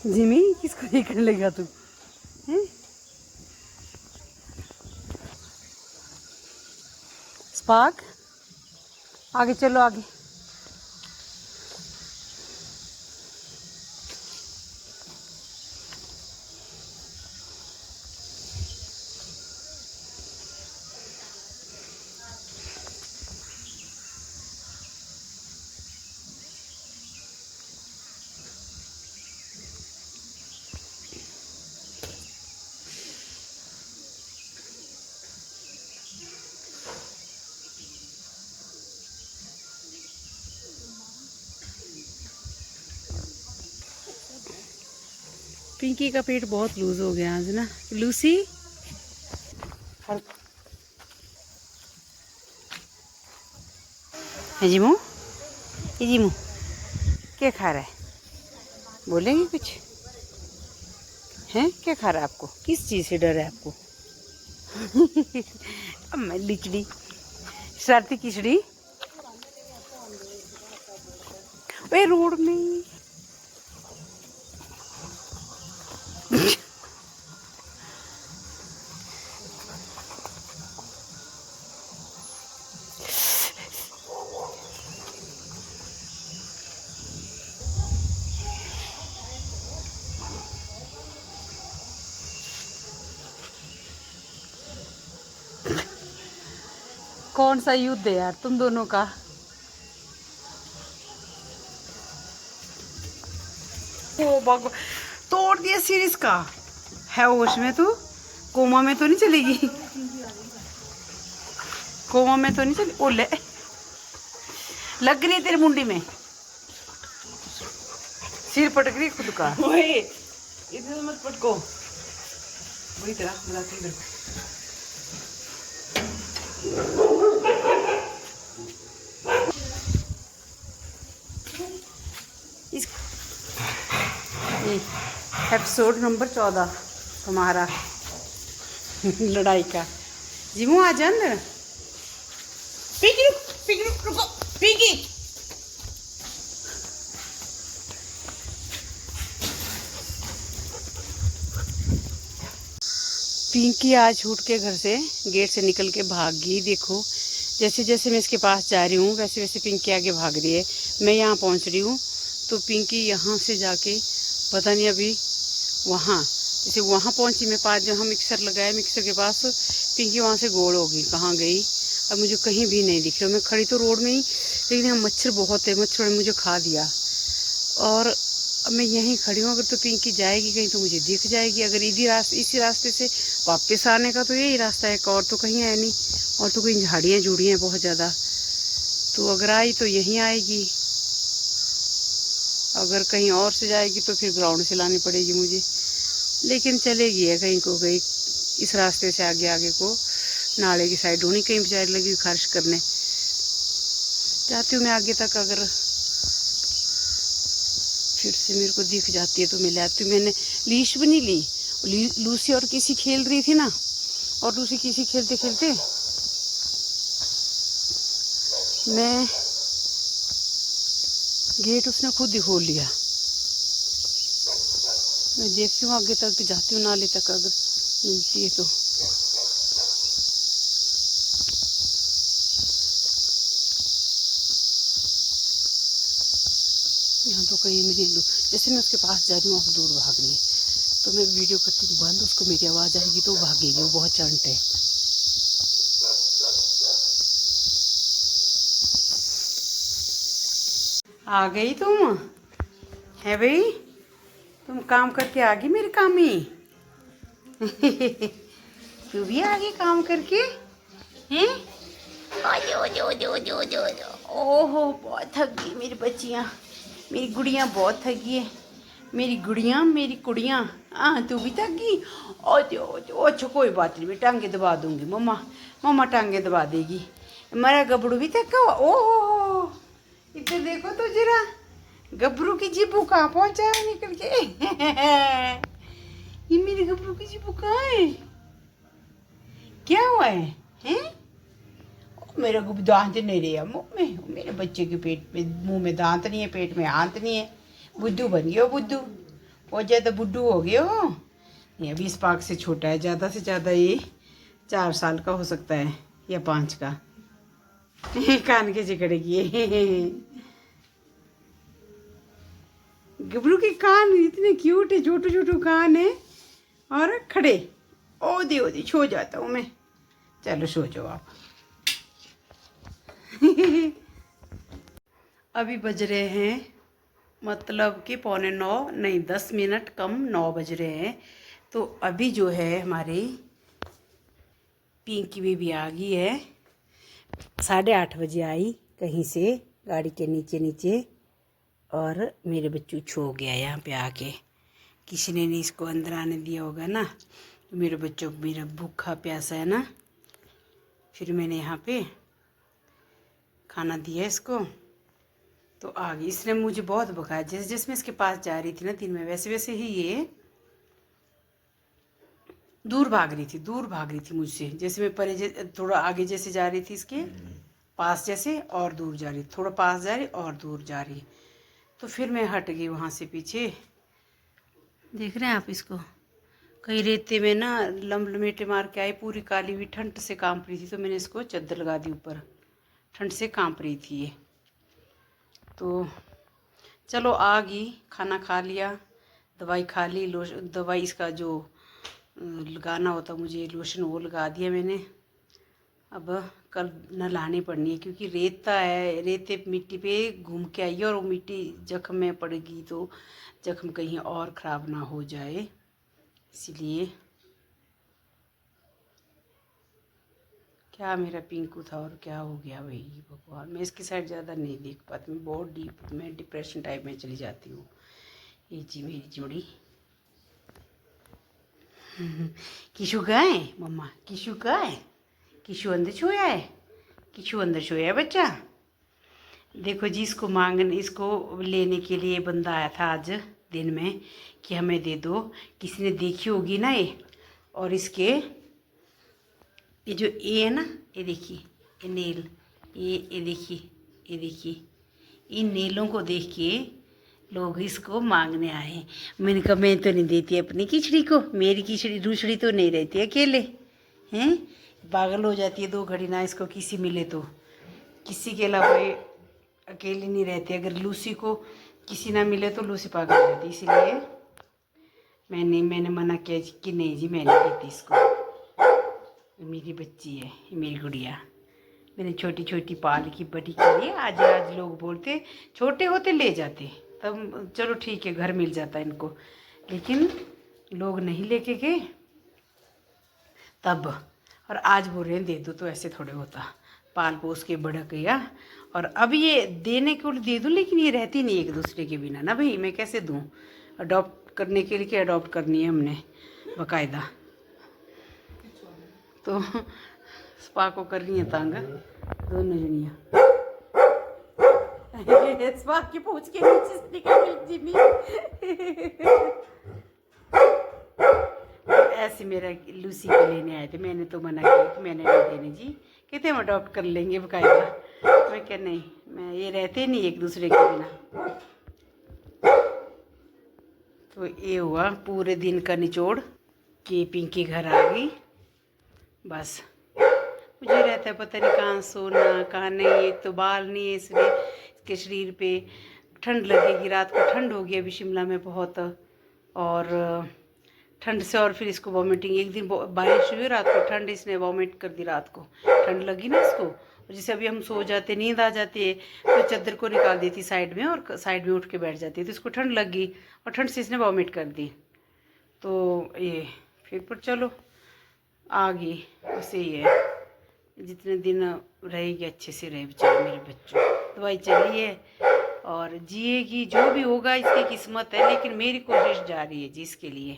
Jimmy किसको ये कर लेगा तू हैं? स्पार्क आगे चलो आगे। पिंकी का पेट बहुत लूज हो गया आज ना लूसी। है जिमू, ये जिमू क्या खा रहा है? बोलेंगे कुछ? हैं क्या खा रहा है? आपको किस चीज़ से डर है आपको? अब मैं लिचड़ी शरारती किचड़ी वे रोड में। कौन सा युद्ध है यार तुम दोनों का? ओ भगवान, तोड़ दिया सीरीज का। है होश में तू? कोमा में तो नहीं चलेगी? कोमा में तो नहीं चली? ओले लग रही है तेरे मुंडी में, सिर पटक रही खुद का। ओए इधर मत पटको, वही तरह बुलाती इधर। इस एपिसोड नंबर 14 तुम्हारा लड़ाई का। जिमू आ जा अंदर। पिंकी रुक, पिंकी रुक, रुको पिंकी। पिंकी आज छूट के घर से गेट से निकल के भाग गई। देखो जैसे जैसे मैं इसके पास जा रही हूँ वैसे वैसे पिंकी आगे भाग रही है। मैं यहाँ पहुँच रही हूँ तो पिंकी यहाँ से जाके पता नहीं अभी वहाँ जैसे वहाँ पहुँची मैं पास जहाँ मिक्सर लगाया मिक्सर के पास पिंकी वहाँ से गोल हो गई। कहाँ गई अब मुझे कहीं भी नहीं दिख रहा। मैं खड़ी तो रोड में ही, लेकिन यहाँ मच्छर बहुत है, मच्छर ने मुझे खा दिया। और अब मैं यहीं खड़ी हूँ, अगर तो पिंकी जाएगी कहीं तो मुझे दिख जाएगी। अगर इसी रास्ते से वापस आने का तो यही रास्ता है, और तो कहीं है नहीं। और तो कहीं झाड़ियाँ जुड़ियाँ हैं बहुत ज़्यादा, तो अगर आई तो यहीं आएगी। अगर कहीं और से जाएगी तो फिर ग्राउंड से लानी पड़ेगी मुझे, लेकिन चलेगी है कहीं को गई। इस रास्ते से आगे आगे को नाले की साइड होनी, कहीं बेचारी लगी खारिश करने। जाती हूँ मैं आगे तक, अगर फिर से मेरे को दिख जाती है तो मैं ले आती हूँ। मैंने लीश भी नहीं ली, लूसी और किसी खेल रही थी ना, और लूसी किसी खेलते खेलते मैं गेट उसने खुद ही खोल लिया। मैं देखती हूँ आगे तक जाती हूँ नाले तक, अगर मिलती है तो। यहाँ तो कहीं भी नहीं, जैसे मैं उसके पास जा रही हूँ आप दूर भाग रही है, तो मैं वीडियो करती हूँ बंद, उसको मेरी आवाज़ आएगी तो वो भागेगी। वो बहुत चंट है। आ गई तुम? है भाई तुम काम करके आ गई मेरे काम ही। तू भी आ गई काम करके हैं? ओहो बहुत थक गई मेरी बच्चियाँ, मेरी गुड़ियाँ बहुत थक गई है। मेरी गुड़ियाँ मेरी कुड़ियाँ। हाँ तू भी थक गई? अच्छा कोई बात नहीं, मैं टांगे दबा दूंगी। मम्मा मम्मा टांगे दबा देगी। मेरा गबड़ू भी थका हुआ। ओहो इधर देखो तो जरा, गबरू की जीबू कहाँ पहुँचा है निकल के। ये मेरे गबरू की जीबू कहाँ है? क्या हुआ है हैं? मेरे को दांत नहीं रहे मुँह में। मेरे बच्चे के पेट में मुंह में दांत नहीं है, पेट में आंत नहीं है। बुद्धू बन गया बुद्धू। वो ज़्यादा बुड्ढू हो गए हो। ये अभी इस पाक से छोटा है, ज़्यादा से ज़्यादा ये 4 साल का हो सकता है या 5 का। कान के चिकड़ेगी। गबरू के कान इतने क्यूट है, छोटू छोटू कान है और खड़े। ओदी सो जाता हूँ मैं। चलो सो जाओ आप। अभी बज रहे हैं मतलब कि 8:45 नहीं 10 मिनट कम 9 बज रहे हैं। तो अभी जो है हमारी पिंकी बेबी आ गई है। 8:30 बजे आई कहीं से गाड़ी के नीचे नीचे, और मेरे बच्चू छो गया यहाँ पे आके। किसी ने नहीं इसको अंदर आने दिया होगा ना। मेरे बच्चों को मेरा भूखा प्यासा है ना, फिर मैंने यहाँ पे खाना दिया इसको तो आ गई। इसने मुझे बहुत भगाया, जैसे जैसे मैं इसके पास जा रही थी ना दिन में, वैसे वैसे ही ये दूर भाग रही थी मुझसे। जैसे मैं परे थोड़ा आगे जैसे जा रही थी इसके पास, जैसे और दूर जा रही, थोड़ा पास जा रही और दूर जा रही। तो फिर मैं हट गई वहाँ से पीछे। देख रहे हैं आप इसको, कहीं रेते में ना लम्बलमेटे मार के आई, पूरी काली हुई, ठंड से कांप रही थी। तो मैंने इसको चादर लगा दी ऊपर, ठंड से कांप रही थी ये। तो चलो आ गई, खाना खा लिया, दवाई खा ली, दवाई इसका जो लगाना होता मुझे लोशन वो लगा दिया मैंने। अब कल नहलानी पड़नी है क्योंकि रेता है, रेते मिट्टी पे घूम के आई है और वो मिट्टी जख्म में पड़ेगी तो जख्म कहीं और ख़राब ना हो जाए, इसलिए। क्या मेरा पिंकू था और क्या हो गया भाई भगवान। मैं इसकी साइड ज़्यादा नहीं देख पाती, मैं बहुत डीप में डिप्रेशन टाइप में चली जाती हूँ। ये जी मेरी जोड़ी। किशु कहाँ है मम्मा, किशु कहाँ है? किशु अंदर सोया है, किशु अंदर सोया है बच्चा। देखो जी, इसको लेने के लिए बंदा आया था आज दिन में कि हमें दे दो। किसी ने देखी होगी ना ये, और इसके ये जो ए है ना, ये देखिए ये नेल, ये देखिए इन नेलों को देख के लोग इसको मांगने आए। मैंने कहा मैं तो नहीं देती अपनी किचड़ी को, मेरी किचड़ी दूसरी तो नहीं रहती अकेले हैं, पागल हो जाती है 2 घड़ी ना इसको किसी मिले तो। किसी के अलावा ये अकेली नहीं रहती, अगर लूसी को किसी ना मिले तो लूसी पागल हो जाती। इसलिए मैंने मना किया कि नहीं जी मैं नहीं देती इसको, मेरी बच्ची है, ये मेरी गुड़िया। मैंने छोटी छोटी पाल की बड़ी की है। आज लोग बोलते छोटे होते ले जाते, तब चलो ठीक है घर मिल जाता इनको, लेकिन लोग नहीं लेके गए तब। और आज बोल रहे हैं दे दो, तो ऐसे थोड़े होता, पाल पोस के बड़ा गया। और अब ये देने को दे दूँ, लेकिन ये रहती नहीं एक दूसरे के बिना ना भाई, मैं कैसे दूँ। अडॉप्ट करने के लिए अडॉप्ट करनी है हमने बाकायदा। तो स्पा को कर रही है तंग दोनों जनिया। स्पा की पूछ के नीचे से निकल गई जिमी। ऐसे मेरा लूसी को लेने आए थे, मैंने तो मना किया कि मैंने नहीं देने जी, कहते हम अडॉप्ट कर लेंगे बाकायदा। मैं क्या नहीं, मैं ये रहते नहीं एक दूसरे के बिना। तो ये हुआ पूरे दिन का निचोड़ कि पिंकी घर आ गई। बस मुझे रहता है पता नहीं कहाँ सोना कहाँ नहीं। एक तो बाल नहीं है इसलिए इसके शरीर पे ठंड लगेगी, रात को ठंड होगी अभी शिमला में बहुत, और ठंड से और फिर इसको वॉमिटिंग। एक दिन बारिश हुई रात को, ठंड इसने वॉमिट कर दी रात को, ठंड लगी ना इसको। जैसे अभी हम सो जाते, नींद आ जाती है तो चादर को निकाल देती साइड में और साइड में उठ के बैठ जाती है, तो इसको ठंड लग गई और ठंड से इसने वॉमिट कर दी। तो ये फिर पर चलो आ गई, उसे ही है, जितने दिन रहेगी अच्छे से रहे बेचारे मेरे बच्चों। दवाई चली है और जिएगी, जो भी होगा इसकी किस्मत है, लेकिन मेरी कोशिश जारी है जी इसके लिए।